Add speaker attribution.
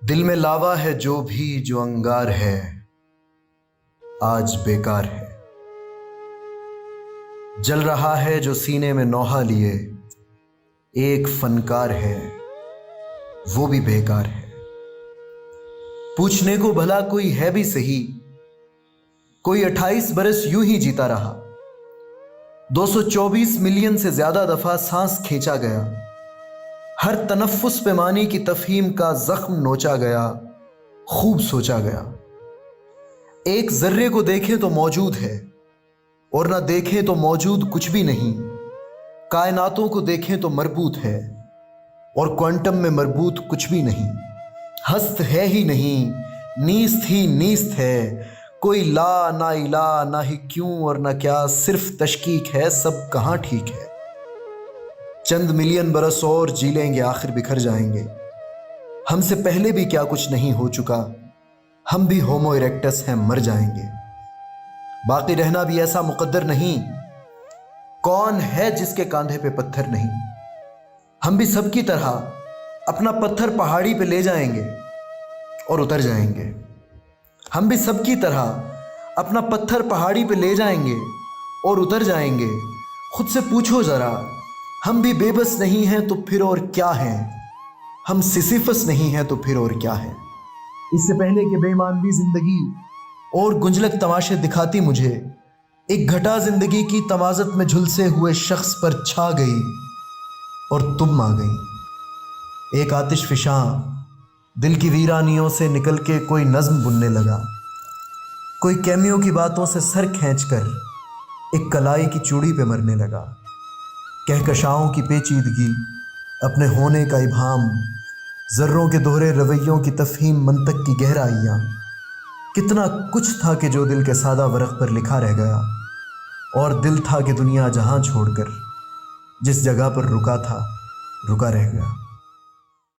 Speaker 1: دل میں لاوا ہے جو بھی جو انگار ہے آج بیکار ہے۔ جل رہا ہے جو سینے میں نوحہ لیے ایک فنکار ہے وہ بھی بیکار ہے۔ پوچھنے کو بھلا کوئی ہے بھی صحیح، کوئی 28 برس یوں ہی جیتا رہا، 224 ملین سے زیادہ دفعہ سانس کھینچا گیا، ہر تنفس پہ معنی کی تفہیم کا زخم نوچا گیا، خوب سوچا گیا۔ ایک ذرے کو دیکھیں تو موجود ہے اور نہ دیکھیں تو موجود کچھ بھی نہیں، کائناتوں کو دیکھیں تو مربوط ہے اور کوانٹم میں مربوط کچھ بھی نہیں، ہست ہے ہی نہیں، نیست ہی نیست ہے، کوئی لا نہ الہ نہ ہی کیوں اور نہ کیا، صرف تشکیک ہے، سب کہاں ٹھیک ہے۔ چند ملین برس اور جی لیں گے آخر بکھر جائیں گے، ہم سے پہلے بھی کیا کچھ نہیں ہو چکا، ہم بھی ہومو ایریکٹس ہیں، مر جائیں گے۔ باقی رہنا بھی ایسا مقدر نہیں، کون ہے جس کے کاندھے پہ پتھر نہیں۔ ہم بھی سب کی طرح اپنا پتھر پہاڑی پہ لے جائیں گے اور اتر جائیں گے۔ ہم بھی سب کی طرح اپنا پتھر پہاڑی پہ لے جائیں گے اور اتر جائیں گے۔ خود سے پوچھو ذرا، ہم بھی بے بس نہیں ہیں تو پھر اور کیا ہیں، ہم سیسیفس نہیں ہیں تو پھر اور کیا ہیں۔ اس سے پہلے کہ بے معنی زندگی اور گنجلک تماشے دکھاتی مجھے، ایک گھٹا زندگی کی تمازت میں جھلسے ہوئے شخص پر چھا گئی اور تم آ گئی۔ ایک آتش فشاں دل کی ویرانیوں سے نکل کے کوئی نظم بننے لگا، کوئی کیمیوں کی باتوں سے سر کھینچ کر ایک کلائی کی چوڑی پہ مرنے لگا۔ کہکشاؤں کی پیچیدگی، اپنے ہونے کا ابہام، ذروں کے دوہرے رویوں کی تفہیم، منطق کی گہرائیاں، کتنا کچھ تھا کہ جو دل کے سادہ ورق پر لکھا رہ گیا، اور دل تھا کہ دنیا جہاں چھوڑ کر جس جگہ پر رکا تھا رکا رہ گیا۔